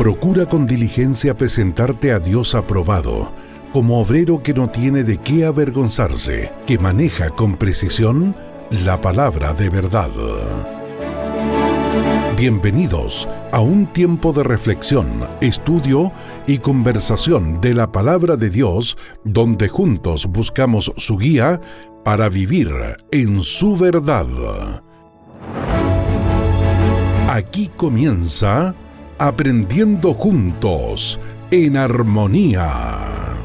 Procura con diligencia presentarte a Dios aprobado, como obrero que no tiene de qué avergonzarse, que maneja con precisión la palabra de verdad. Bienvenidos a un tiempo de reflexión, estudio y conversación de la palabra de Dios, donde juntos buscamos su guía para vivir en su verdad. Aquí comienza Aprendiendo Juntos en Armonía.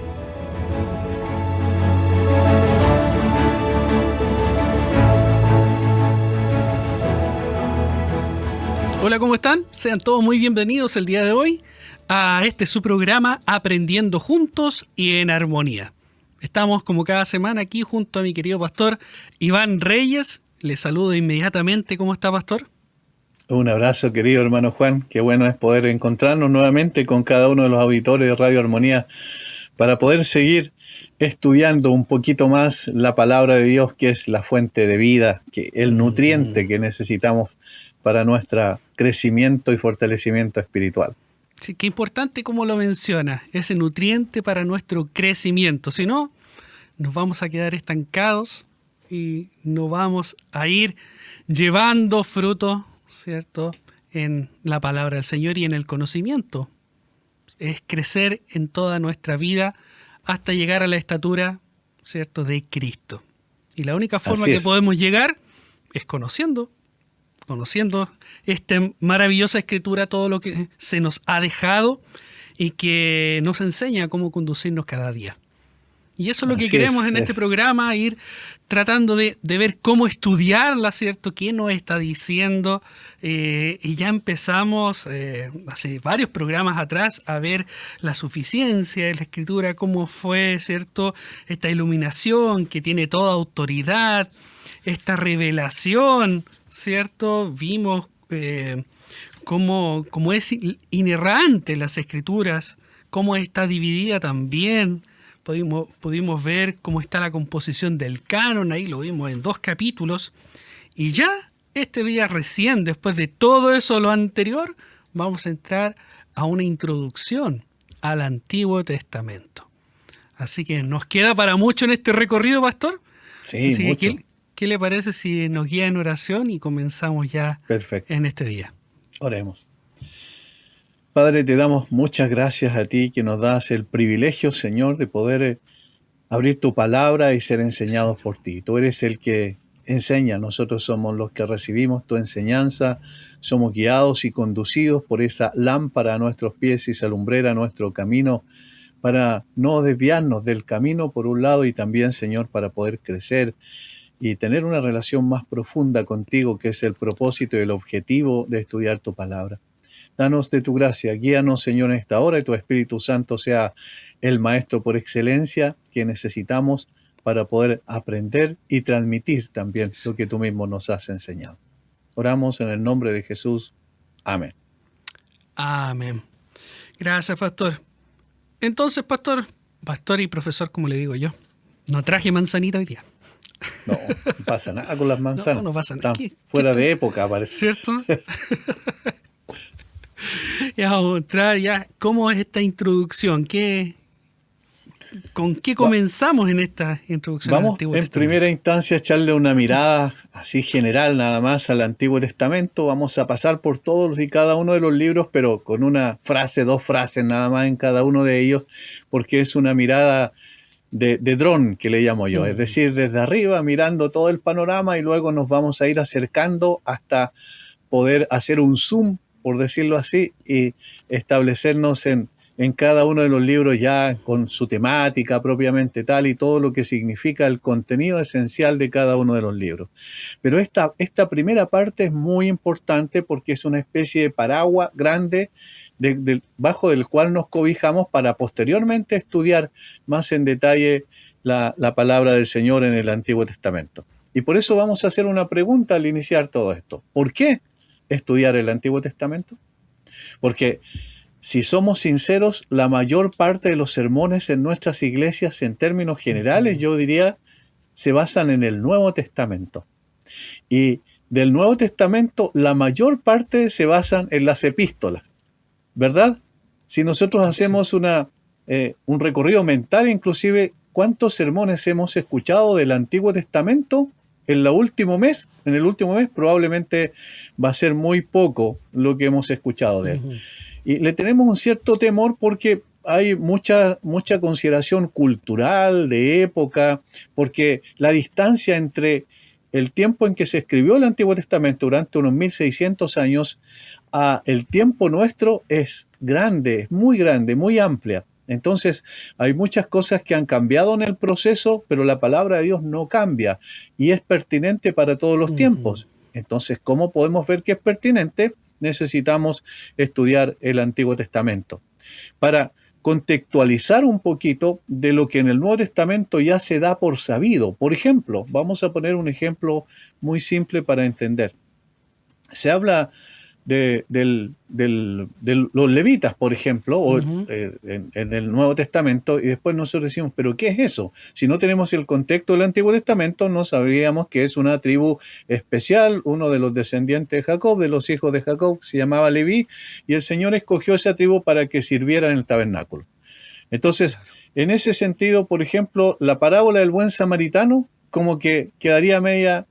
Hola, ¿cómo están? Sean todos muy bienvenidos el día de hoy a su programa Aprendiendo Juntos y en Armonía. Estamos como cada semana aquí junto a mi querido pastor Iván Reyes. Le saludo inmediatamente. ¿Cómo está, pastor? Un abrazo, querido hermano Juan. Qué bueno es poder encontrarnos nuevamente con cada uno de los auditores de Radio Armonía para poder seguir estudiando un poquito más la palabra de Dios, que es la fuente de vida, que el nutriente que necesitamos para nuestro crecimiento y fortalecimiento espiritual. Sí, qué importante como lo menciona, ese nutriente para nuestro crecimiento. Si no, nos vamos a quedar estancados y no vamos a ir llevando fruto, ¿cierto?, en la palabra del Señor y en el conocimiento. Es crecer en toda nuestra vida hasta llegar a la estatura, ¿cierto?, de Cristo. Y la única forma que podemos llegar es conociendo esta maravillosa escritura, todo lo que se nos ha dejado y que nos enseña cómo conducirnos cada día. Y eso es lo que queremos en este programa, ir tratando de ver cómo estudiarla, ¿cierto? ¿Qué nos está diciendo? Y ya empezamos hace varios programas atrás a ver la suficiencia de la Escritura, cómo fue, ¿cierto?, esta iluminación que tiene toda autoridad, esta revelación, ¿cierto? Vimos cómo es inerrante las Escrituras, cómo está dividida también. Pudimos ver cómo está la composición del canon, ahí lo vimos en 2 capítulos. Y ya este día recién, después de todo eso, lo anterior, vamos a entrar a una introducción al Antiguo Testamento. Así que nos queda para mucho en este recorrido, pastor. Sí, así mucho. ¿Qué le parece si nos guía en oración y comenzamos ya en este día? Oremos. Padre, te damos muchas gracias a ti que nos das el privilegio, Señor, de poder abrir tu palabra y ser enseñados por ti. Tú eres el que enseña, nosotros somos los que recibimos tu enseñanza, somos guiados y conducidos por esa lámpara a nuestros pies y esa lumbrera a nuestro camino, para no desviarnos del camino por un lado y también, Señor, para poder crecer y tener una relación más profunda contigo, que es el propósito y el objetivo de estudiar tu palabra. Danos de tu gracia, guíanos, Señor, en esta hora, y tu Espíritu Santo sea el Maestro por excelencia que necesitamos para poder aprender y transmitir también lo que tú mismo nos has enseñado. Oramos en el nombre de Jesús. Amén. Amén. Gracias, pastor. Entonces, pastor y profesor, como le digo yo, no traje manzanita hoy día. No pasa nada con las manzanas. No pasa nada. Están fuera de época, parece. ¿Cierto? Ya vamos a entrar ya. ¿Cómo es esta introducción? ¿Con qué comenzamos en esta introducción al Antiguo Testamento? En primera instancia, echarle una mirada así general nada más al Antiguo Testamento. Vamos a pasar por todos y cada uno de los libros, pero con una frase, 2 frases nada más en cada uno de ellos, porque es una mirada de dron, que le llamo yo. Es decir, desde arriba mirando todo el panorama, y luego nos vamos a ir acercando hasta poder hacer un zoom, por decirlo así, y establecernos en cada uno de los libros ya con su temática propiamente tal y todo lo que significa el contenido esencial de cada uno de los libros. Pero esta primera parte es muy importante porque es una especie de paraguas grande bajo del cual nos cobijamos para posteriormente estudiar más en detalle la palabra del Señor en el Antiguo Testamento. Y por eso vamos a hacer una pregunta al iniciar todo esto. ¿Por qué estudiar el Antiguo Testamento? Porque si somos sinceros, la mayor parte de los sermones en nuestras iglesias, en términos generales, yo diría, se basan en el Nuevo Testamento. Y del Nuevo Testamento, la mayor parte se basan en las epístolas, ¿verdad? Si nosotros hacemos un recorrido mental, inclusive, ¿cuántos sermones hemos escuchado del Antiguo Testamento en el último mes? Probablemente va a ser muy poco lo que hemos escuchado de él. Y le tenemos un cierto temor porque hay mucha consideración cultural, de época, porque la distancia entre el tiempo en que se escribió el Antiguo Testamento durante unos 1600 años a el tiempo nuestro es grande, muy amplia. Entonces, hay muchas cosas que han cambiado en el proceso, pero la palabra de Dios no cambia y es pertinente para todos los tiempos. Entonces, ¿cómo podemos ver que es pertinente? Necesitamos estudiar el Antiguo Testamento para contextualizar un poquito de lo que en el Nuevo Testamento ya se da por sabido. Por ejemplo, vamos a poner un ejemplo muy simple para entender. Se habla de los levitas, por ejemplo, en el Nuevo Testamento, y después nosotros decimos, ¿pero qué es eso? Si no tenemos el contexto del Antiguo Testamento, no sabríamos que es una tribu especial, uno de los descendientes de Jacob, de los hijos de Jacob, se llamaba Leví, y el Señor escogió esa tribu para que sirviera en el tabernáculo. Entonces, en ese sentido, por ejemplo, la parábola del buen samaritano, como que quedaría media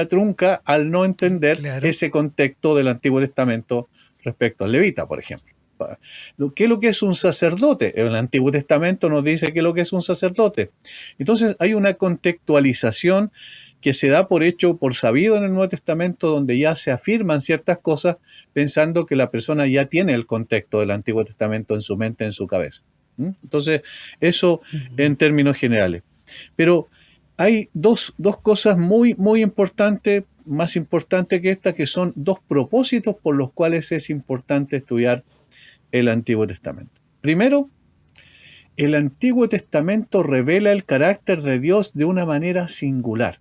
trunca al no entender ese contexto del Antiguo Testamento respecto al levita, por ejemplo. ¿Qué es lo que es un sacerdote? El Antiguo Testamento nos dice qué es lo que es un sacerdote. Entonces hay una contextualización que se da por hecho, por sabido en el Nuevo Testamento, donde ya se afirman ciertas cosas pensando que la persona ya tiene el contexto del Antiguo Testamento en su mente, en su cabeza. Entonces, eso en términos generales. Pero hay dos cosas muy importantes, más importantes que esta, que son dos propósitos por los cuales es importante estudiar el Antiguo Testamento. Primero, el Antiguo Testamento revela el carácter de Dios de una manera singular.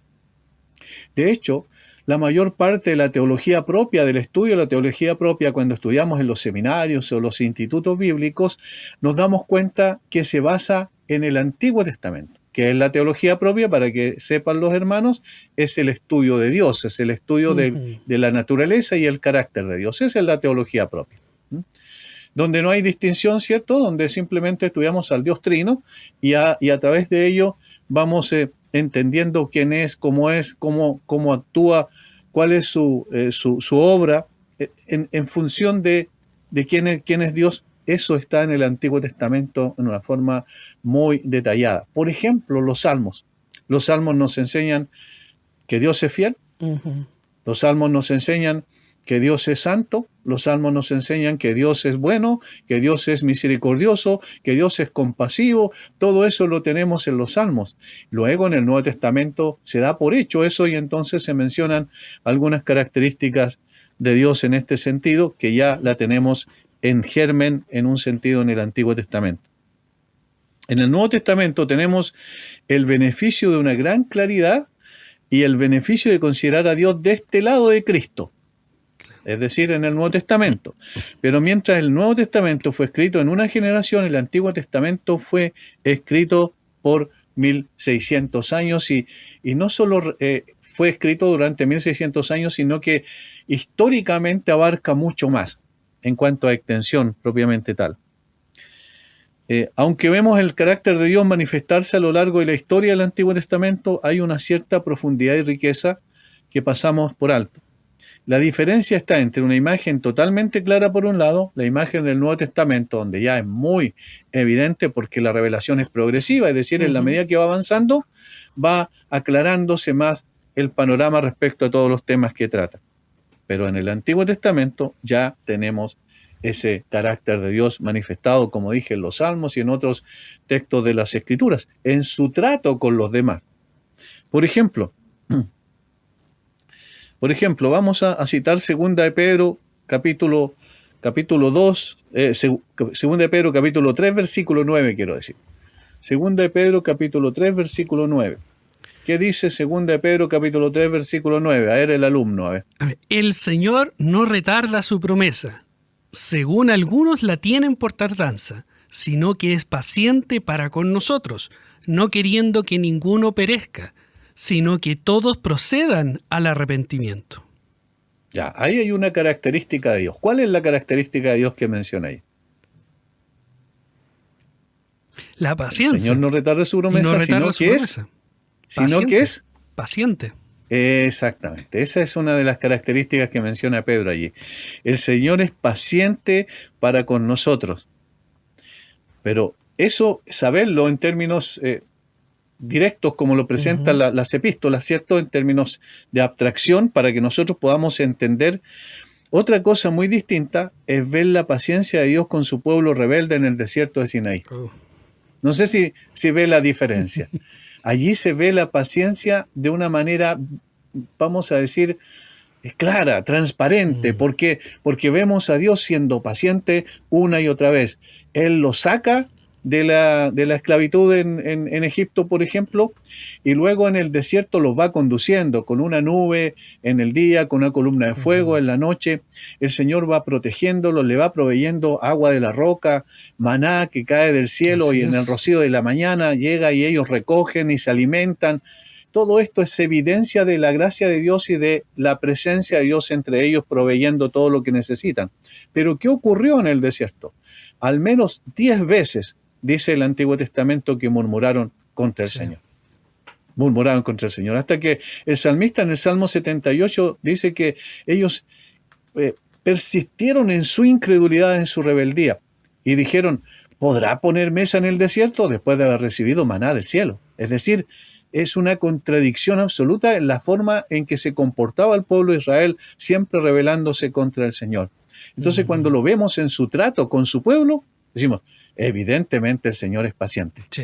De hecho, la mayor parte de la teología propia, del estudio de la teología propia, cuando estudiamos en los seminarios o los institutos bíblicos, nos damos cuenta que se basa en el Antiguo Testamento. Que es la teología propia, para que sepan los hermanos, es el estudio de Dios, es el estudio de la naturaleza y el carácter de Dios. Esa es la teología propia. Donde no hay distinción, ¿cierto? Donde simplemente estudiamos al Dios Trino y a través de ello vamos entendiendo quién es, cómo actúa, cuál es su obra, en función de quién es Dios. Eso está en el Antiguo Testamento en una forma muy detallada. Por ejemplo, los Salmos. Los Salmos nos enseñan que Dios es fiel. Los Salmos nos enseñan que Dios es santo. Los Salmos nos enseñan que Dios es bueno, que Dios es misericordioso, que Dios es compasivo. Todo eso lo tenemos en los Salmos. Luego en el Nuevo Testamento se da por hecho eso y entonces se mencionan algunas características de Dios en este sentido que ya la tenemos en germen, en un sentido, en el Antiguo Testamento. En el Nuevo Testamento tenemos el beneficio de una gran claridad y el beneficio de considerar a Dios de este lado de Cristo, es decir, en el Nuevo Testamento. Pero mientras el Nuevo Testamento fue escrito en una generación, el Antiguo Testamento fue escrito por 1600 años y no solo fue escrito durante 1600 años, sino que históricamente abarca mucho más en cuanto a extensión propiamente tal. Aunque vemos el carácter de Dios manifestarse a lo largo de la historia del Antiguo Testamento, hay una cierta profundidad y riqueza que pasamos por alto. La diferencia está entre una imagen totalmente clara por un lado, la imagen del Nuevo Testamento, donde ya es muy evidente porque la revelación es progresiva, es decir, en la medida que va avanzando, va aclarándose más el panorama respecto a todos los temas que trata. Pero en el Antiguo Testamento ya tenemos ese carácter de Dios manifestado, como dije, en los Salmos y en otros textos de las Escrituras, en su trato con los demás. Por ejemplo, vamos a citar 2 de Pedro, capítulo 2, 2 de Pedro, capítulo 3, versículo 9, quiero decir. 2 de Pedro, capítulo 3, versículo 9. ¿Qué dice 2 de Pedro, capítulo 3, versículo 9? A ver, el alumno, a ver. El Señor no retarda su promesa, según algunos la tienen por tardanza, sino que es paciente para con nosotros, no queriendo que ninguno perezca, sino que todos procedan al arrepentimiento. Ya, ahí hay una característica de Dios. ¿Cuál es la característica de Dios que menciona ahí? La paciencia. El Señor no retarda su promesa, sino que es paciente. Exactamente, esa es una de las características que menciona Pedro allí. El Señor es paciente para con nosotros. Pero eso, saberlo en términos directos, como lo presentan las epístolas, ¿cierto? En términos de abstracción, para que nosotros podamos entender. Otra cosa muy distinta es ver la paciencia de Dios con su pueblo rebelde en el desierto de Sinaí. No sé si ve la diferencia. Allí se ve la paciencia de una manera, vamos a decir, clara, transparente. ¿Por qué? Porque vemos a Dios siendo paciente una y otra vez. Él lo saca de la esclavitud en Egipto, por ejemplo, y luego en el desierto los va conduciendo con una nube en el día, con una columna de fuego en la noche. El Señor va protegiéndolos, le va proveyendo agua de la roca, maná que cae del cielo, y en el rocío de la mañana llega y ellos recogen y se alimentan. Todo esto es evidencia de la gracia de Dios y de la presencia de Dios entre ellos, proveyendo todo lo que necesitan. Pero ¿qué ocurrió en el desierto? Al menos 10 veces dice el Antiguo Testamento que murmuraron contra el Señor. Murmuraron contra el Señor. Hasta que el salmista en el Salmo 78 dice que ellos persistieron en su incredulidad, en su rebeldía. Y dijeron, ¿podrá poner mesa en el desierto después de haber recibido maná del cielo? Es decir, es una contradicción absoluta en la forma en que se comportaba el pueblo de Israel, siempre rebelándose contra el Señor. Entonces, cuando lo vemos en su trato con su pueblo, decimos, evidentemente el Señor es paciente. Sí.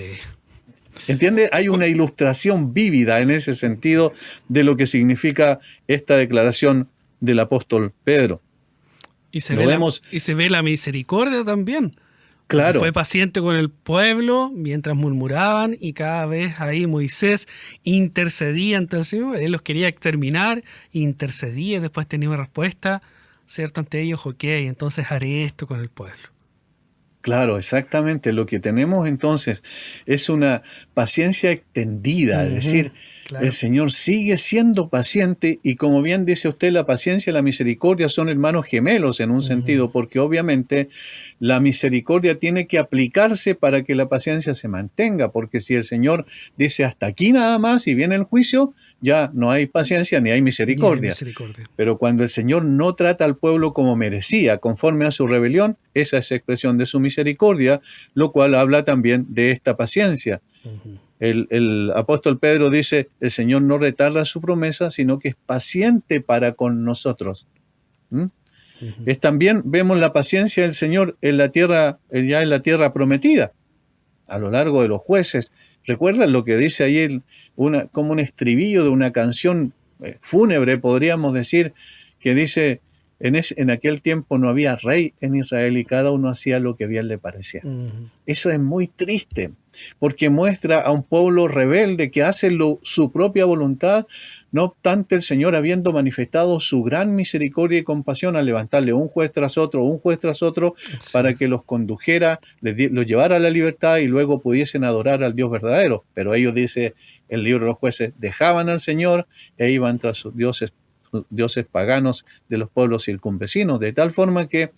¿Entiende? Hay una ilustración vívida en ese sentido de lo que significa esta declaración del apóstol Pedro. Y se ve la misericordia también. Claro. Fue paciente con el pueblo mientras murmuraban, y cada vez ahí Moisés intercedía ante el Señor. Él los quería exterminar, intercedía, y después tenía una respuesta, ¿cierto? Ante ellos, ok, entonces haré esto con el pueblo. Claro, exactamente. Lo que tenemos entonces es una paciencia extendida, es decir, claro, el Señor sigue siendo paciente, y como bien dice usted, la paciencia y la misericordia son hermanos gemelos en un sentido, porque obviamente la misericordia tiene que aplicarse para que la paciencia se mantenga, porque si el Señor dice hasta aquí nada más y viene el juicio, ya no hay paciencia ni hay misericordia. Pero cuando el Señor no trata al pueblo como merecía, conforme a su rebelión, esa es expresión de su misericordia, lo cual habla también de esta paciencia. El apóstol Pedro dice, el Señor no retarda su promesa, sino que es paciente para con nosotros. Es también vemos la paciencia del Señor en la tierra, ya en la tierra prometida, a lo largo de los jueces. ¿Recuerdan lo que dice ahí como un estribillo de una canción fúnebre, podríamos decir, que dice, en aquel tiempo no había rey en Israel y cada uno hacía lo que bien le parecía? Eso es muy triste, porque muestra a un pueblo rebelde que hace su propia voluntad. No obstante, el Señor, habiendo manifestado su gran misericordia y compasión al levantarle un juez tras otro, para que los condujera, los llevara a la libertad y luego pudiesen adorar al Dios verdadero. Pero ellos, dice el libro de los jueces, dejaban al Señor e iban tras sus dioses paganos de los pueblos circunvecinos, de tal forma que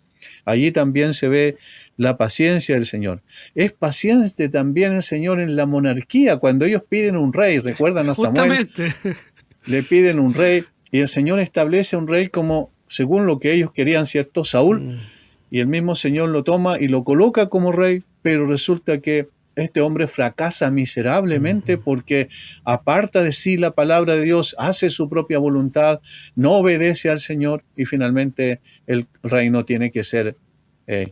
allí también se ve la paciencia del Señor. Es paciente también el Señor en la monarquía, cuando ellos piden un rey. ¿Recuerdan a Samuel? Le piden un rey, y el Señor establece un rey como según lo que ellos querían, ¿cierto? Saúl, y el mismo Señor lo toma y lo coloca como rey, pero resulta que este hombre fracasa miserablemente porque aparta de sí la palabra de Dios, hace su propia voluntad, no obedece al Señor, y finalmente el reino tiene que ser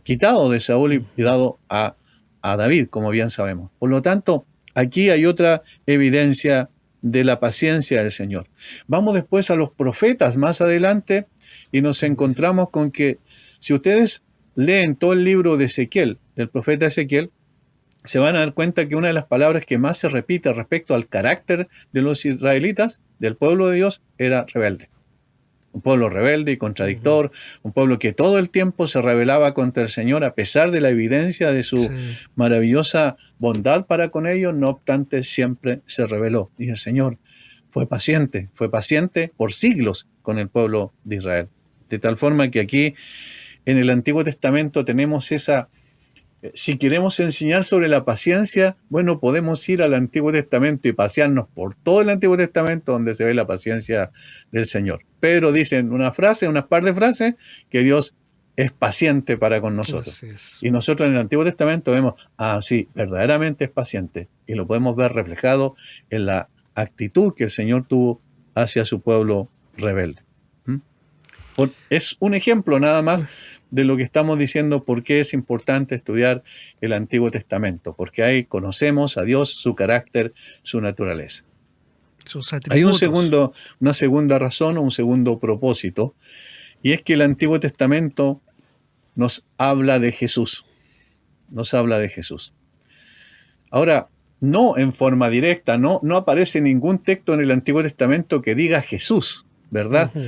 quitado de Saúl y dado a David, como bien sabemos. Por lo tanto, aquí hay otra evidencia de la paciencia del Señor. Vamos después a los profetas más adelante y nos encontramos con que, si ustedes leen todo el libro de Ezequiel, del profeta Ezequiel, se van a dar cuenta que una de las palabras que más se repite respecto al carácter de los israelitas, del pueblo de Dios, era rebelde. Un pueblo rebelde y contradictor, un pueblo que todo el tiempo se rebelaba contra el Señor a pesar de la evidencia de su maravillosa bondad para con ellos. No obstante, siempre se rebeló. Y el Señor fue paciente por siglos con el pueblo de Israel. De tal forma que aquí en el Antiguo Testamento tenemos esa Si queremos enseñar sobre la paciencia, bueno, podemos ir al Antiguo Testamento y pasearnos por todo el Antiguo Testamento donde se ve la paciencia del Señor. Pedro dice en unas par de frases, que Dios es paciente para con nosotros. Y nosotros en el Antiguo Testamento vemos, sí, verdaderamente es paciente. Y lo podemos ver reflejado en la actitud que el Señor tuvo hacia su pueblo rebelde. Es un ejemplo nada más de lo que estamos diciendo, por qué es importante estudiar el Antiguo Testamento, porque ahí conocemos a Dios, su carácter, su naturaleza. Sus atributos. Hay una segunda razón o un segundo propósito, y es que el Antiguo Testamento nos habla de Jesús. Nos habla de Jesús. Ahora, no en forma directa, no aparece ningún texto en el Antiguo Testamento que diga Jesús, ¿verdad? Uh-huh.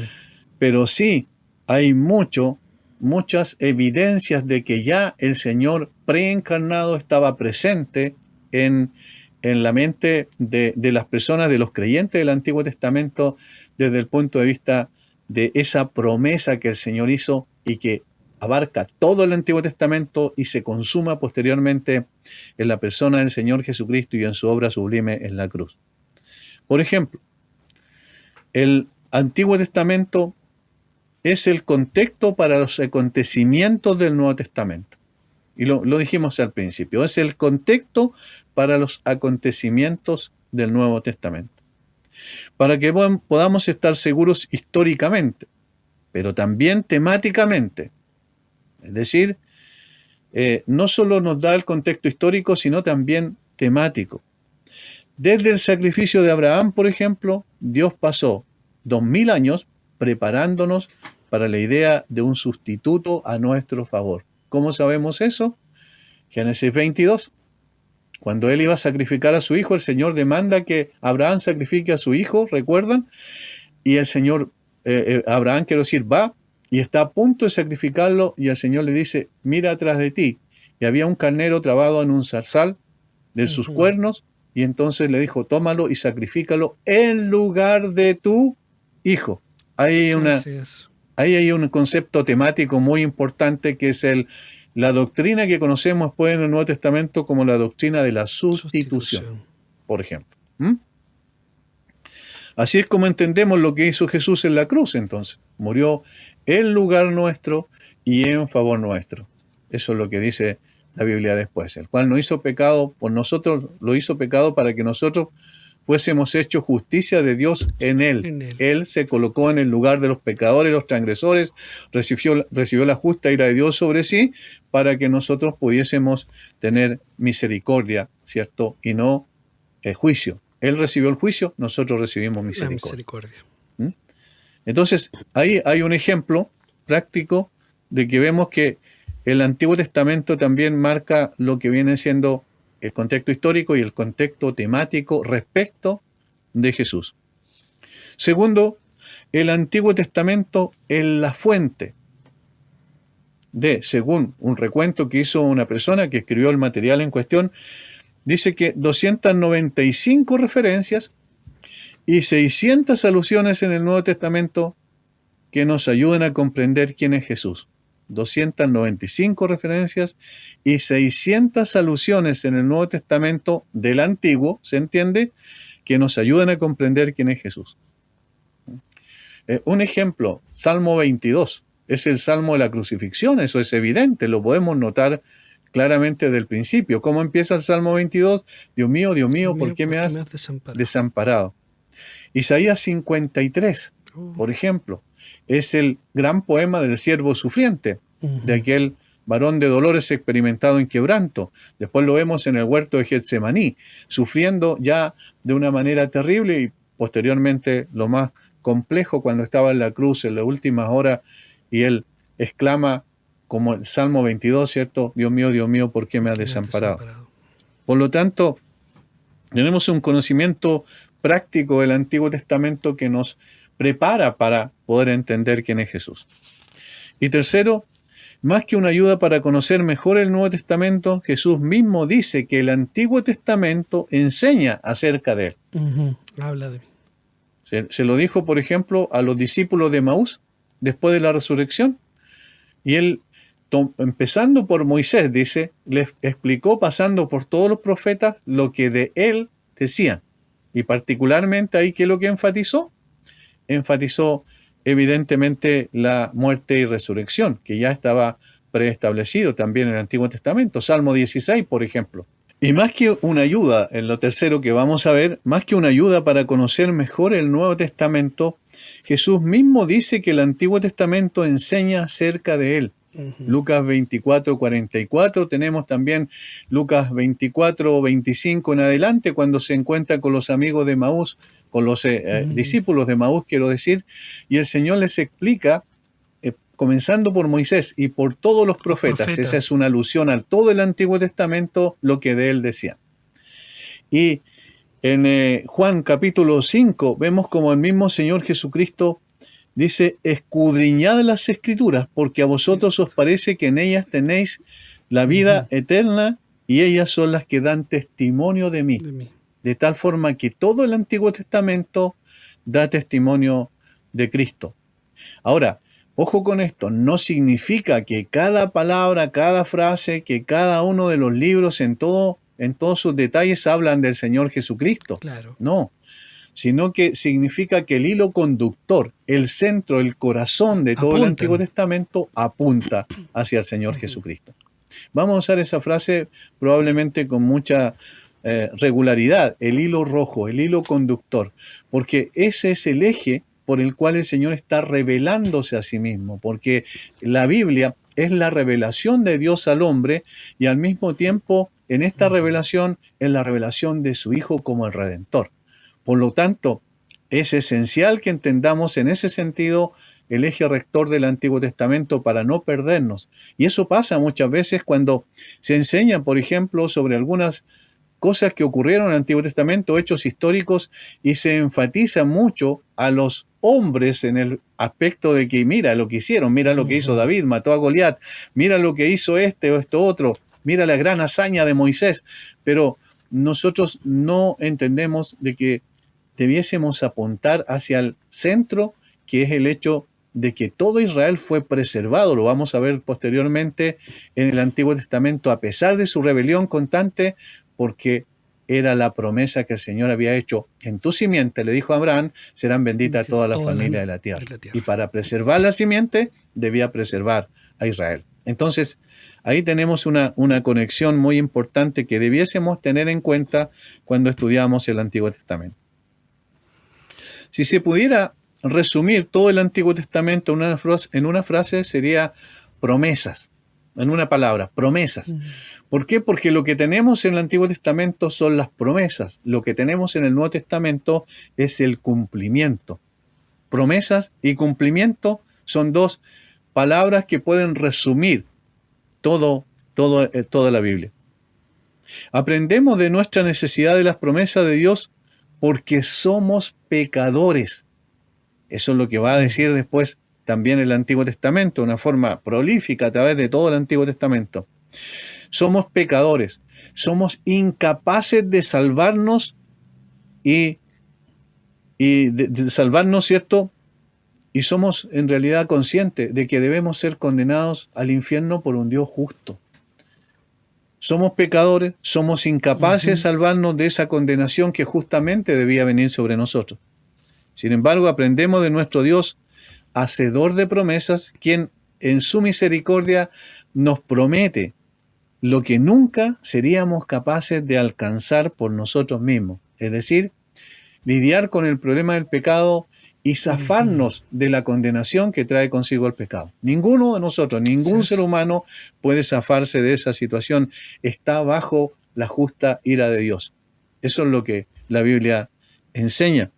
Pero sí hay muchas evidencias de que ya el Señor preencarnado estaba presente en la mente de las personas, de los creyentes del Antiguo Testamento, desde el punto de vista de esa promesa que el Señor hizo y que abarca todo el Antiguo Testamento y se consuma posteriormente en la persona del Señor Jesucristo y en su obra sublime en la cruz. Por ejemplo, el Antiguo Testamento es el contexto para los acontecimientos del Nuevo Testamento. Y lo dijimos al principio, es el contexto para los acontecimientos del Nuevo Testamento. Para que podamos estar seguros históricamente, pero también temáticamente. Es decir, no solo nos da el contexto histórico, sino también temático. Desde el sacrificio de Abraham, por ejemplo, Dios pasó 2000 años preparándonos para la idea de un sustituto a nuestro favor. ¿Cómo sabemos eso? Génesis 22. Cuando él iba a sacrificar a su hijo, el Señor demanda que Abraham sacrifique a su hijo, ¿recuerdan? Y el Señor, Abraham, va y está a punto de sacrificarlo, y el Señor le dice, mira atrás de ti. Y había un carnero trabado en un zarzal de sus cuernos, y entonces le dijo, tómalo y sacrifícalo en lugar de tu hijo. Ahí hay un concepto temático muy importante que es la doctrina que conocemos después en el Nuevo Testamento como la doctrina de la sustitución. Por ejemplo. Así es como entendemos lo que hizo Jesús en la cruz, entonces. Murió en lugar nuestro y en favor nuestro. Eso es lo que dice la Biblia después. El cual no hizo pecado por nosotros, lo hizo pecado para que nosotros fuésemos hechos justicia de Dios en Él. Él se colocó en el lugar de los pecadores, los transgresores, recibió la justa ira de Dios sobre sí, para que nosotros pudiésemos tener misericordia, ¿cierto? Y no juicio. Él recibió el juicio, nosotros recibimos misericordia. Entonces, ahí hay un ejemplo práctico de que vemos que el Antiguo Testamento también marca lo que viene siendo el contexto histórico y el contexto temático respecto de Jesús. Segundo, el Antiguo Testamento es la fuente según un recuento que hizo una persona que escribió el material en cuestión, dice que 295 referencias y 600 alusiones en el Nuevo Testamento que nos ayudan a comprender quién es Jesús. 295 referencias y 600 alusiones en el Nuevo Testamento del Antiguo, ¿se entiende?, que nos ayudan a comprender quién es Jesús. Un ejemplo, Salmo 22, es el Salmo de la crucifixión, eso es evidente, lo podemos notar claramente desde el principio. ¿Cómo empieza el Salmo 22? Dios mío, ¿por qué me has desamparado? Isaías 53, por ejemplo, es el gran poema del siervo sufriente, de aquel varón de dolores experimentado en quebranto. Después lo vemos en el huerto de Getsemaní, sufriendo ya de una manera terrible, y posteriormente lo más complejo cuando estaba en la cruz en las últimas horas, y él exclama como el Salmo 22, ¿cierto? Dios mío, ¿por qué me has desamparado? Por lo tanto, tenemos un conocimiento práctico del Antiguo Testamento que nos prepara para poder entender quién es Jesús. Y tercero, más que una ayuda para conocer mejor el Nuevo Testamento, Jesús mismo dice que el Antiguo Testamento enseña acerca de él. Habla de mí. Se lo dijo, por ejemplo, a los discípulos de Emaús después de la resurrección. Y él empezando por Moisés, dice, les explicó pasando por todos los profetas lo que de él decían. Y particularmente ahí, ¿qué es lo que enfatizó? Enfatizó evidentemente la muerte y resurrección, que ya estaba preestablecido también en el Antiguo Testamento. Salmo 16, por ejemplo. Y más que una ayuda, en lo tercero que vamos a ver, más que una ayuda para conocer mejor el Nuevo Testamento, Jesús mismo dice que el Antiguo Testamento enseña acerca de él. Lucas 24, 44, tenemos también Lucas 24, 25 en adelante, cuando se encuentra con los amigos de Maús, con los discípulos de Maús, quiero decir, y el Señor les explica, comenzando por Moisés y por todos los profetas, esa es una alusión a todo el Antiguo Testamento, lo que de él decían. Y en Juan capítulo 5 vemos como el mismo Señor Jesucristo dice, escudriñad las Escrituras, porque a vosotros os parece que en ellas tenéis la vida eterna, y ellas son las que dan testimonio de mí. De tal forma que todo el Antiguo Testamento da testimonio de Cristo. Ahora, ojo con esto, no significa que cada palabra, cada frase, que cada uno de los libros en todos sus detalles hablan del Señor Jesucristo. Claro. No, sino que significa que el hilo conductor, el centro, el corazón de todo el Antiguo Testamento apunta hacia el Señor Jesucristo. Vamos a usar esa frase probablemente con mucha regularidad, el hilo rojo, el hilo conductor, porque ese es el eje por el cual el Señor está revelándose a sí mismo, porque la Biblia es la revelación de Dios al hombre y al mismo tiempo en esta revelación es la revelación de su Hijo como el Redentor. Por lo tanto, es esencial que entendamos en ese sentido el eje rector del Antiguo Testamento para no perdernos. Y eso pasa muchas veces cuando se enseña, por ejemplo, sobre algunas cosas que ocurrieron en el Antiguo Testamento, hechos históricos, y se enfatiza mucho a los hombres en el aspecto de que mira lo que hicieron, mira lo que hizo David, mató a Goliat, mira lo que hizo este o esto otro, mira la gran hazaña de Moisés, pero nosotros no entendemos de que debiésemos apuntar hacia el centro, que es el hecho de que todo Israel fue preservado, lo vamos a ver posteriormente en el Antiguo Testamento, a pesar de su rebelión constante, porque era la promesa que el Señor había hecho. En tu simiente, le dijo a Abraham, serán benditas todas las familias de la tierra. Y para preservar la simiente, debía preservar a Israel. Entonces, ahí tenemos una conexión muy importante que debiésemos tener en cuenta cuando estudiamos el Antiguo Testamento. Si se pudiera resumir todo el Antiguo Testamento en una frase, sería promesas. En una palabra, promesas. ¿Por qué? Porque lo que tenemos en el Antiguo Testamento son las promesas. Lo que tenemos en el Nuevo Testamento es el cumplimiento. Promesas y cumplimiento son dos palabras que pueden resumir toda la Biblia. Aprendemos de nuestra necesidad de las promesas de Dios porque somos pecadores. Eso es lo que va a decir después también el Antiguo Testamento, de una forma prolífica a través de todo el Antiguo Testamento. Somos pecadores, somos incapaces de salvarnos y de salvarnos, ¿cierto? Y somos en realidad conscientes de que debemos ser condenados al infierno por un Dios justo. Somos pecadores, somos incapaces de salvarnos de esa condenación que justamente debía venir sobre nosotros. Sin embargo, aprendemos de nuestro Dios, hacedor de promesas, quien en su misericordia nos promete lo que nunca seríamos capaces de alcanzar por nosotros mismos. Es decir, lidiar con el problema del pecado y zafarnos de la condenación que trae consigo el pecado. Ninguno de nosotros, ningún ser humano puede zafarse de esa situación. Está bajo la justa ira de Dios. Eso es lo que la Biblia enseña.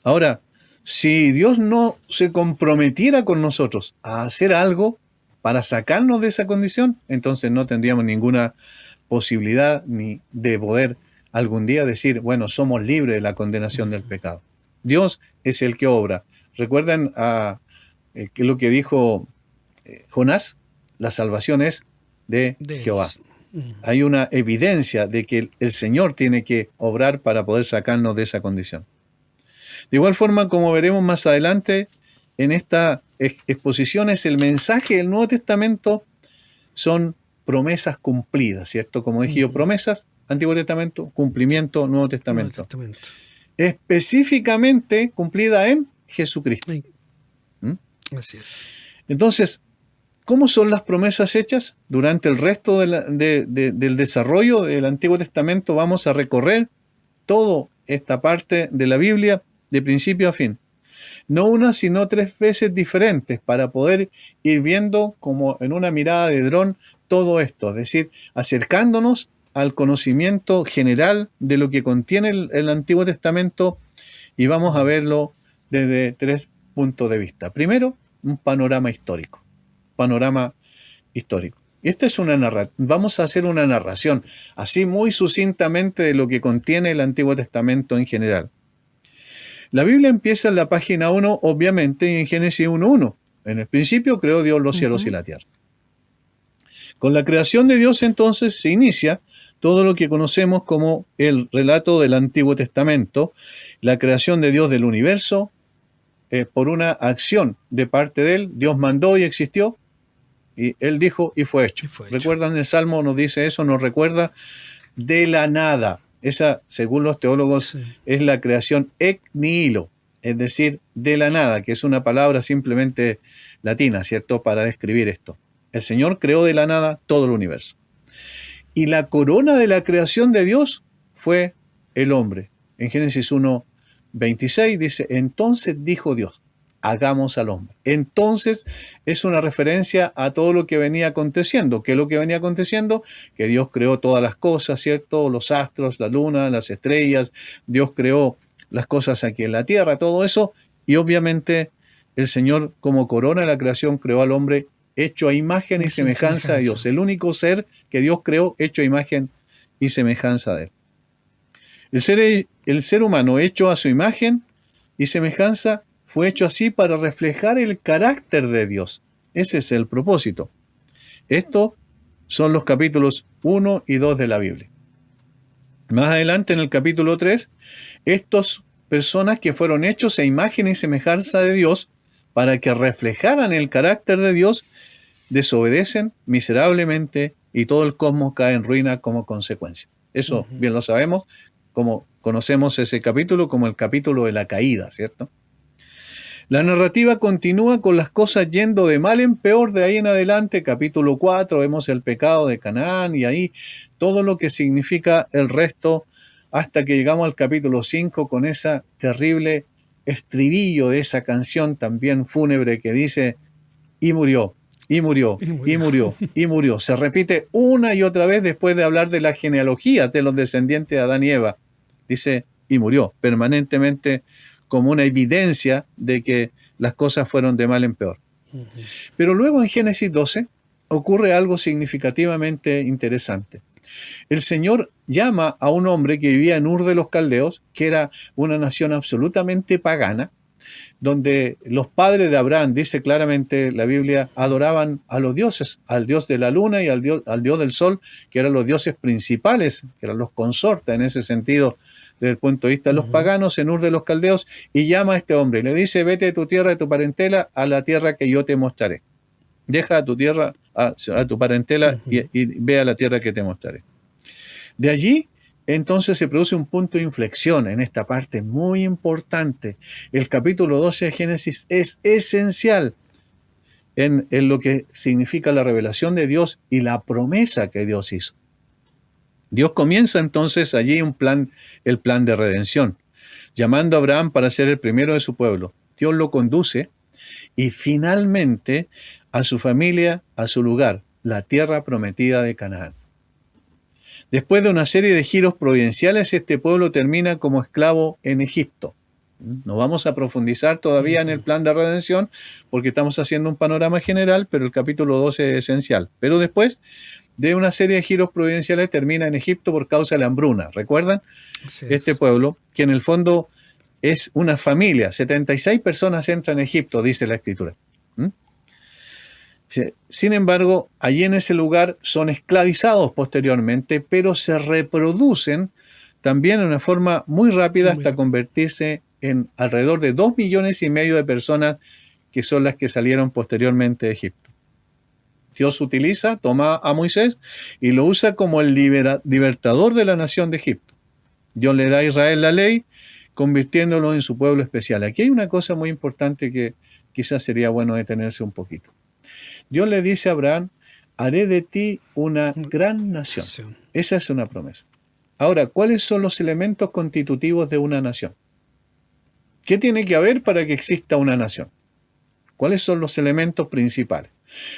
Ahora, si Dios no se comprometiera con nosotros a hacer algo para sacarnos de esa condición, entonces no tendríamos ninguna posibilidad ni de poder algún día decir, bueno, somos libres de la condenación del pecado. Dios es el que obra. ¿Recuerdan lo que dijo Jonás? La salvación es de Jehová. Hay una evidencia de que el Señor tiene que obrar para poder sacarnos de esa condición. De igual forma, como veremos más adelante, en esta exposiciones, el mensaje del Nuevo Testamento son promesas cumplidas, ¿cierto? Como dije yo, promesas, Antiguo Testamento, cumplimiento, Nuevo Testamento. Específicamente cumplida en Jesucristo. Así es. Entonces, ¿cómo son las promesas hechas? Durante el resto del desarrollo del Antiguo Testamento vamos a recorrer toda esta parte de la Biblia de principio a fin. No una, sino 3 veces diferentes para poder ir viendo como en una mirada de dron todo esto. Es decir, acercándonos al conocimiento general de lo que contiene el Antiguo Testamento y vamos a verlo desde 3 puntos de vista. Primero, un panorama histórico. Y esta es vamos a hacer una narración, así muy sucintamente de lo que contiene el Antiguo Testamento en general. La Biblia empieza en la página 1, obviamente, en Génesis 1:1. En el principio creó Dios los cielos y la tierra. Con la creación de Dios, entonces, se inicia todo lo que conocemos como el relato del Antiguo Testamento, la creación de Dios del universo, por una acción de parte de Él. Dios mandó y existió, y Él dijo y fue hecho. ¿Recuerdan? El Salmo nos dice eso, nos recuerda de la nada. Esa, según los teólogos, es la creación ex nihilo, es decir, de la nada, que es una palabra simplemente latina, ¿cierto?, para describir esto. El Señor creó de la nada todo el universo. Y la corona de la creación de Dios fue el hombre. En Génesis 1:26 dice, entonces dijo Dios, hagamos al hombre. Entonces es una referencia a todo lo que venía aconteciendo. ¿Qué es lo que venía aconteciendo? Que Dios creó todas las cosas, ¿cierto? Los astros, la luna, las estrellas. Dios creó las cosas aquí en la tierra, todo eso. Y obviamente el Señor, como corona de la creación, creó al hombre hecho a imagen y semejanza de Dios. El único ser que Dios creó hecho a imagen y semejanza de Él. El ser humano hecho a su imagen y semejanza fue hecho así para reflejar el carácter de Dios. Ese es el propósito. Estos son los capítulos 1 y 2 de la Biblia. Más adelante, en el capítulo 3, estas personas que fueron hechos a imagen y semejanza de Dios para que reflejaran el carácter de Dios, desobedecen miserablemente y todo el cosmos cae en ruina como consecuencia. Eso bien lo sabemos, como conocemos ese capítulo como el capítulo de la caída, ¿cierto? La narrativa continúa con las cosas yendo de mal en peor de ahí en adelante. Capítulo 4 vemos el pecado de Canaán y ahí todo lo que significa el resto hasta que llegamos al capítulo 5 con esa terrible estribillo de esa canción también fúnebre que dice y murió, y murió, y murió, y murió. Se repite una y otra vez después de hablar de la genealogía de los descendientes de Adán y Eva. Dice y murió permanentemente como una evidencia de que las cosas fueron de mal en peor. Pero luego en Génesis 12 ocurre algo significativamente interesante. El Señor llama a un hombre que vivía en Ur de los Caldeos, que era una nación absolutamente pagana, donde los padres de Abraham, dice claramente la Biblia, adoraban a los dioses, al dios de la luna y al dios del sol, que eran los dioses principales, que eran los consortes en ese sentido, desde el punto de vista de los paganos, en Ur de los Caldeos, y llama a este hombre, y le dice, vete de tu tierra, de tu parentela, a la tierra que yo te mostraré. Deja a tu tierra, a tu parentela, y ve a la tierra que te mostraré. De allí, entonces se produce un punto de inflexión en esta parte muy importante. El capítulo 12 de Génesis es esencial en lo que significa la revelación de Dios y la promesa que Dios hizo. Dios comienza entonces allí el plan de redención, llamando a Abraham para ser el primero de su pueblo. Dios lo conduce y finalmente a su familia, a su lugar, la tierra prometida de Canaán. Después de una serie de giros providenciales, este pueblo termina como esclavo en Egipto. No vamos a profundizar todavía en el plan de redención porque estamos haciendo un panorama general, pero el capítulo 12 es esencial. Pero después de una serie de giros providenciales termina en Egipto por causa de la hambruna. ¿Recuerdan? Este pueblo, que en el fondo es una familia. 76 personas entran a Egipto, dice la Escritura. Sin embargo, allí en ese lugar son esclavizados posteriormente, pero se reproducen también de una forma muy rápida hasta convertirse en alrededor de 2,5 millones de personas que son las que salieron posteriormente de Egipto. Dios toma a Moisés y lo usa como el libertador de la nación de Egipto. Dios le da a Israel la ley, convirtiéndolo en su pueblo especial. Aquí hay una cosa muy importante que quizás sería bueno detenerse un poquito. Dios le dice a Abraham, haré de ti una gran nación. Esa es una promesa. Ahora, ¿cuáles son los elementos constitutivos de una nación? ¿Qué tiene que haber para que exista una nación? ¿Cuáles son los elementos principales?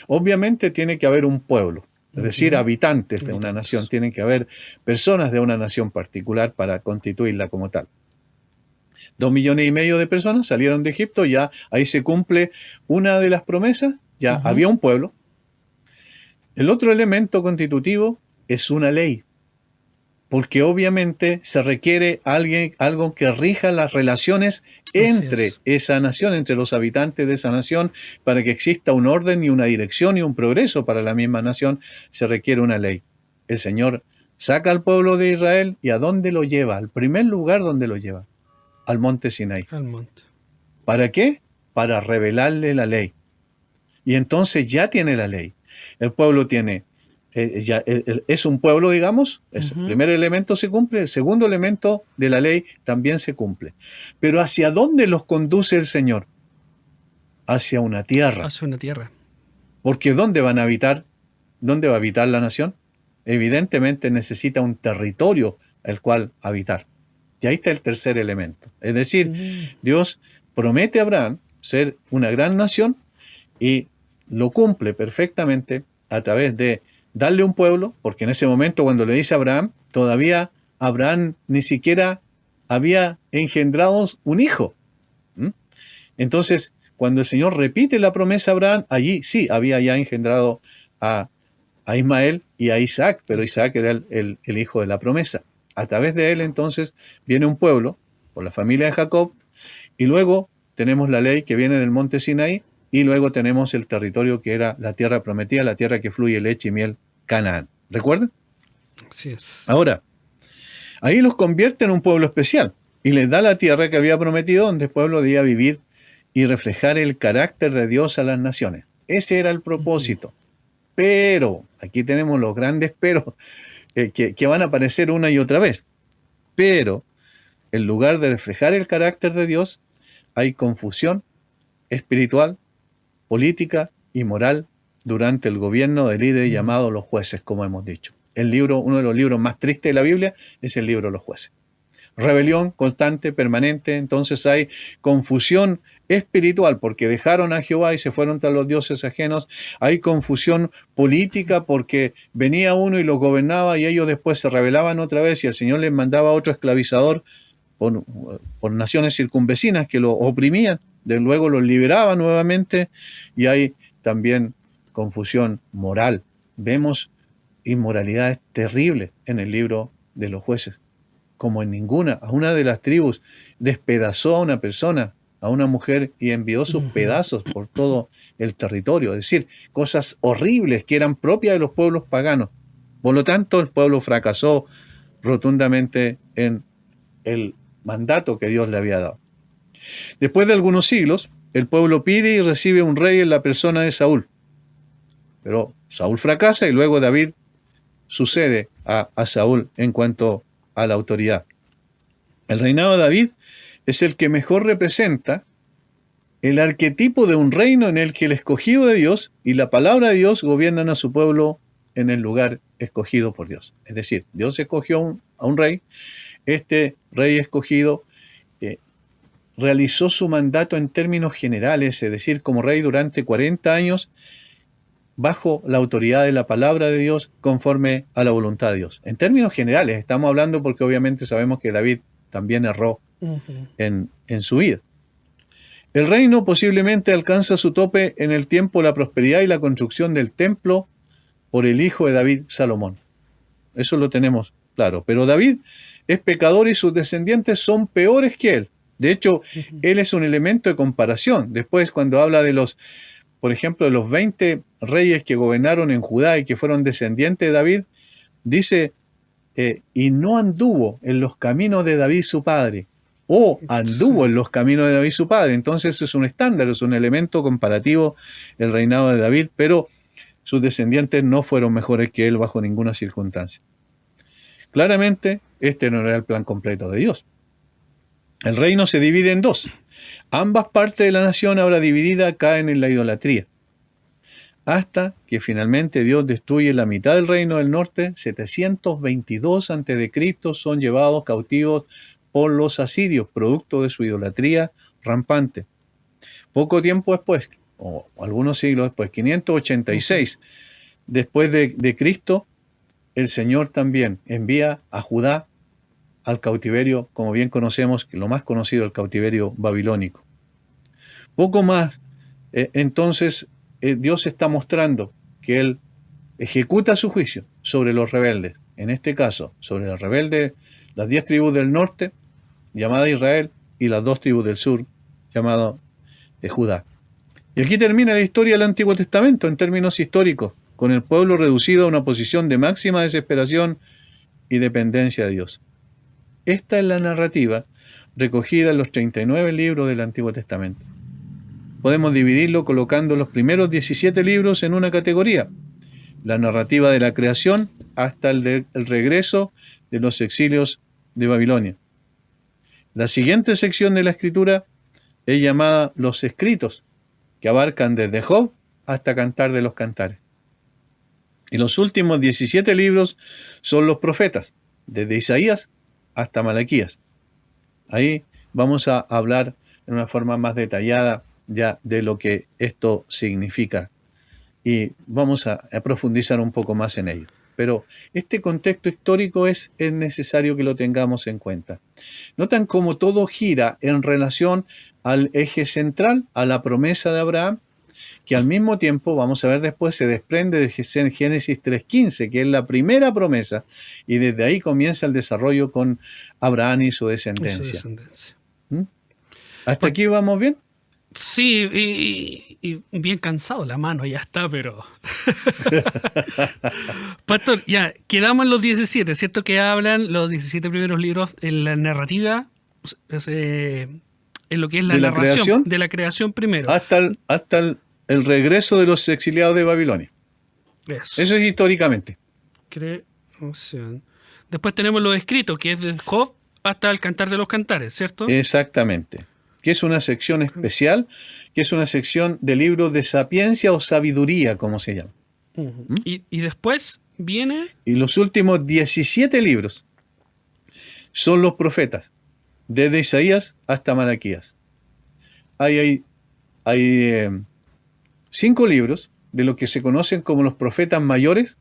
Obviamente tiene que haber un pueblo, es decir, habitantes de una nación. Tienen que haber personas de una nación particular para constituirla como tal. 2,5 millones de personas salieron de Egipto, ya ahí se cumple una de las promesas, ya había un pueblo. El otro elemento constitutivo es una ley, porque obviamente se requiere algo que rija las relaciones entre esa nación, entre los habitantes de esa nación, para que exista un orden y una dirección y un progreso para la misma nación, se requiere una ley. El Señor saca al pueblo de Israel y ¿a dónde lo lleva? Al primer lugar donde lo lleva, al monte Sinaí. Al monte. ¿Para qué? Para revelarle la ley. Y entonces ya tiene la ley. El pueblo tiene, es un pueblo, digamos, el primer elemento se cumple, el segundo elemento de la ley también se cumple. Pero ¿hacia dónde los conduce el Señor? Hacia una tierra. Hacia una tierra. Porque ¿dónde van a habitar? ¿Dónde va a habitar la nación? Evidentemente necesita un territorio al cual habitar. Y ahí está el tercer elemento. Es decir, Dios promete a Abraham ser una gran nación y lo cumple perfectamente a través de darle un pueblo, porque en ese momento cuando le dice a Abraham, todavía Abraham ni siquiera había engendrado un hijo. Entonces, cuando el Señor repite la promesa a Abraham, allí sí había ya engendrado a Ismael y a Isaac, pero Isaac era el hijo de la promesa. A través de él entonces viene un pueblo, por la familia de Jacob, y luego tenemos la ley que viene del monte Sinaí, y luego tenemos el territorio que era la tierra prometida, la tierra que fluye leche y miel, Canaán. ¿Recuerdan? Así es. Ahora, ahí los convierte en un pueblo especial y les da la tierra que había prometido, donde el pueblo debía vivir y reflejar el carácter de Dios a las naciones. Ese era el propósito. Pero, aquí tenemos los grandes peros que van a aparecer una y otra vez. Pero, en lugar de reflejar el carácter de Dios, hay confusión espiritual, política y moral durante el gobierno del líder llamado los jueces, como hemos dicho. Uno de los libros más tristes de la Biblia es el libro de los jueces. Rebelión constante, permanente, entonces hay confusión espiritual porque dejaron a Jehová y se fueron tras los dioses ajenos. Hay confusión política porque venía uno y los gobernaba y ellos después se rebelaban otra vez y el Señor les mandaba otro esclavizador por naciones circunvecinas que lo oprimían. De luego los liberaba nuevamente y hay también confusión moral. Vemos inmoralidades terribles en el libro de los jueces, como en ninguna. A una de las tribus despedazó a una persona, a una mujer, y envió sus pedazos por todo el territorio. Es decir, cosas horribles que eran propias de los pueblos paganos. Por lo tanto, el pueblo fracasó rotundamente en el mandato que Dios le había dado. Después de algunos siglos, el pueblo pide y recibe un rey en la persona de Saúl. Pero Saúl fracasa y luego David sucede a Saúl en cuanto a la autoridad. El reinado de David es el que mejor representa el arquetipo de un reino en el que el escogido de Dios y la palabra de Dios gobiernan a su pueblo en el lugar escogido por Dios. Es decir, Dios escogió a un rey, este rey escogido realizó su mandato en términos generales, es decir, como rey durante 40 años, bajo la autoridad de la palabra de Dios, conforme a la voluntad de Dios. En términos generales, estamos hablando porque obviamente sabemos que David también erró en su vida. El reino posiblemente alcanza su tope en el tiempo de la prosperidad y la construcción del templo por el hijo de David, Salomón. Eso lo tenemos claro. Pero David es pecador y sus descendientes son peores que él. De hecho, él es un elemento de comparación. Después, cuando habla de por ejemplo, de los 20 reyes que gobernaron en Judá y que fueron descendientes de David, dice, y no anduvo en los caminos de David su padre, o anduvo en los caminos de David su padre. Entonces es un estándar, es un elemento comparativo el reinado de David, pero sus descendientes no fueron mejores que él bajo ninguna circunstancia. Claramente, este no era el plan completo de Dios. El reino se divide en dos. Ambas partes de la nación ahora dividida caen en la idolatría, hasta que finalmente Dios destruye la mitad del reino del norte. 722 a.C. son llevados cautivos por los asirios, producto de su idolatría rampante. Poco tiempo después, o algunos siglos después, 586 después de Cristo, el Señor también envía a Judá al cautiverio, como bien conocemos, lo más conocido, el cautiverio babilónico. Poco más, entonces Dios está mostrando que Él ejecuta su juicio sobre los rebeldes, en este caso, sobre los rebeldes, las 10 tribus del norte, llamada Israel, y las 2 tribus del sur, llamada Judá. Y aquí termina la historia del Antiguo Testamento en términos históricos, con el pueblo reducido a una posición de máxima desesperación y dependencia de Dios. Esta es la narrativa recogida en los 39 libros del Antiguo Testamento. Podemos dividirlo colocando los primeros 17 libros en una categoría: la narrativa de la creación hasta el regreso de los exilios de Babilonia. La siguiente sección de la escritura es llamada los escritos, que abarcan desde Job hasta Cantar de los Cantares. Y los últimos 17 libros son los profetas, desde Isaías hasta Malaquías. Ahí vamos a hablar en una forma más detallada ya de lo que esto significa, y vamos a profundizar un poco más en ello. Pero este contexto histórico es necesario que lo tengamos en cuenta. Notan cómo todo gira en relación al eje central, a la promesa de Abraham, que al mismo tiempo, vamos a ver después, se desprende de Génesis 3:15, que es la primera promesa, y desde ahí comienza el desarrollo con Abraham y su descendencia. ¿Hasta aquí vamos bien? Sí, y bien cansado la mano, ya está, pero... Pastor, ya, quedamos en los 17, ¿cierto? Que hablan los 17 primeros libros en la narrativa, en lo que es la narración de la creación primero. Hasta el regreso de los exiliados de Babilonia. Eso es históricamente. Creación. Después tenemos los escritos, que es de Job hasta el Cantar de los Cantares, ¿cierto? Exactamente. Que es una sección especial, que es una sección de libros de sapiencia o sabiduría, como se llama. Y después viene... Y los últimos 17 libros son los profetas, desde Isaías hasta Malaquías. Hay 5 libros de lo que se conocen como los profetas mayores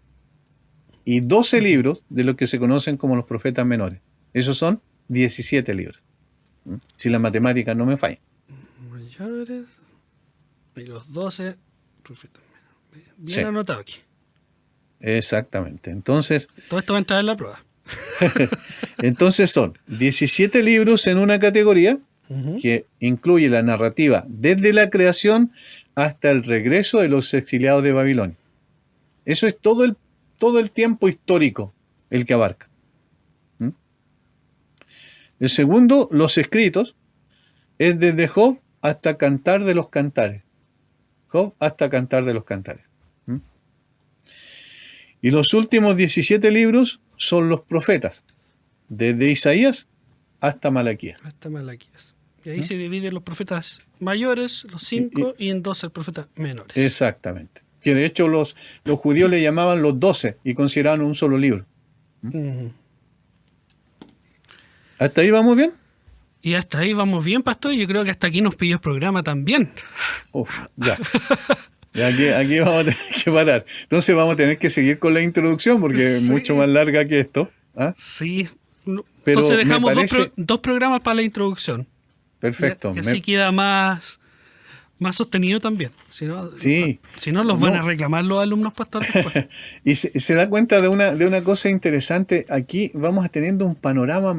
y 12 libros de lo que se conocen como los profetas menores. Esos son 17 libros. Si las matemáticas no me fallan. Mayores y los 12 profetas menores. Bien anotado aquí. Exactamente. Entonces, todo esto va a entrar en la prueba. Entonces son 17 libros en una categoría que incluye la narrativa desde la creación hasta el regreso de los exiliados de Babilonia. Eso es todo el tiempo histórico el que abarca. El segundo, los escritos, es desde Job hasta Cantar de los Cantares. Job hasta Cantar de los Cantares. Y los últimos 17 libros son los profetas, desde Isaías hasta Malaquías. Hasta Malaquías. Y ahí se dividen los profetas mayores, los 5, y en 12 profetas menores. Exactamente. Que de hecho los judíos le llamaban los 12 y consideraban un solo libro. ¿Hasta ahí vamos bien? Y hasta ahí vamos bien, pastor. Yo creo que hasta aquí nos pidió el programa también. Ya. Aquí vamos a tener que parar. Entonces vamos a tener que seguir con la introducción porque es mucho más larga que esto. Sí. Pero entonces dejamos dos programas para la introducción. Perfecto. Y así queda más sostenido también. Si no los van a reclamar los alumnos, pastor. Y se da cuenta de una cosa interesante. Aquí vamos teniendo un panorama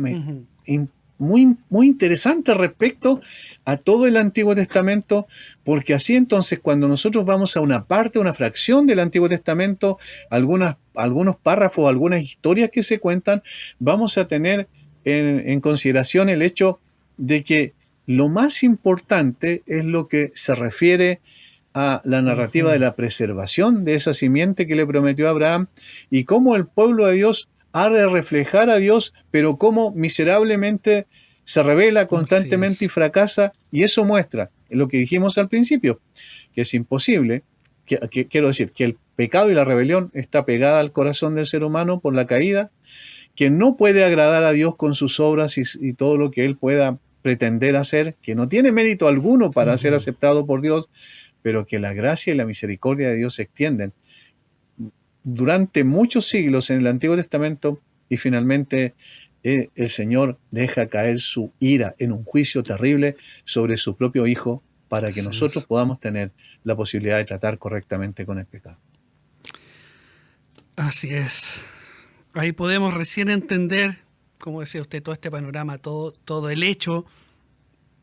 muy, muy interesante respecto a todo el Antiguo Testamento, porque así entonces cuando nosotros vamos a una parte, una fracción del Antiguo Testamento, algunos párrafos, algunas historias que se cuentan, vamos a tener en consideración el hecho de que lo más importante es lo que se refiere a la narrativa de la preservación de esa simiente que le prometió a Abraham y cómo el pueblo de Dios ha de reflejar a Dios, pero cómo miserablemente se revela constantemente y fracasa, y eso muestra lo que dijimos al principio, que es imposible, quiero decir, que el pecado y la rebelión está pegada al corazón del ser humano por la caída, que no puede agradar a Dios con sus obras y todo lo que él pueda pretender hacer, que no tiene mérito alguno para ser aceptado por Dios, pero que la gracia y la misericordia de Dios se extienden durante muchos siglos en el Antiguo Testamento y finalmente el Señor deja caer su ira en un juicio terrible sobre su propio Hijo para que nosotros podamos tener la posibilidad de tratar correctamente con el pecado. Así es. Ahí podemos recién entender, como decía usted, todo este panorama, todo el hecho,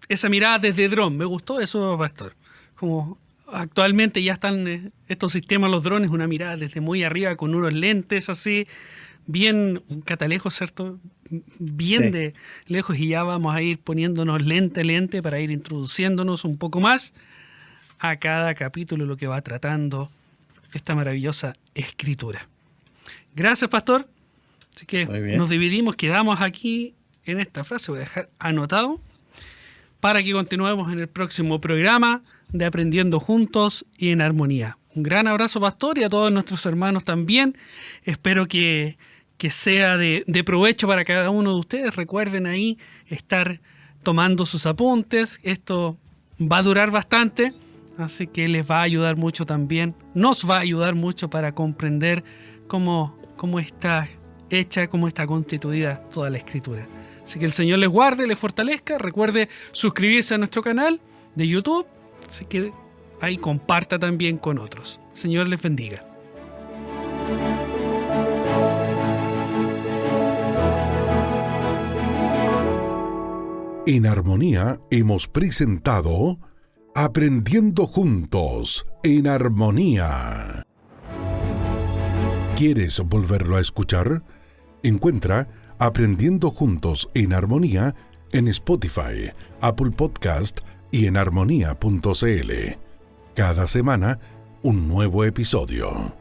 esa mirada desde dron. Me gustó eso, pastor. Como actualmente ya están estos sistemas, los drones, una mirada desde muy arriba con unos lentes así, bien, un catalejo, ¿cierto? Bien de lejos, y ya vamos a ir poniéndonos lente para ir introduciéndonos un poco más a cada capítulo, lo que va tratando esta maravillosa escritura. Gracias, pastor. Así que nos dividimos, quedamos aquí en esta frase, voy a dejar anotado para que continuemos en el próximo programa de Aprendiendo Juntos y en Armonía. Un gran abrazo, pastor, y a todos nuestros hermanos también. Espero que sea de provecho para cada uno de ustedes. Recuerden ahí estar tomando sus apuntes. Esto va a durar bastante, así que les va a ayudar mucho también. Nos va a ayudar mucho para comprender cómo está hecha, cómo está constituida toda la Escritura. Así que el Señor les guarde, les fortalezca. Recuerde suscribirse a nuestro canal de YouTube. Así que ahí comparta también con otros. Señor les bendiga. En Armonía hemos presentado Aprendiendo Juntos en Armonía. ¿Quieres volverlo a escuchar? Encuentra Aprendiendo Juntos en Armonía en Spotify, Apple Podcast y en armonía.cl. Cada semana, un nuevo episodio.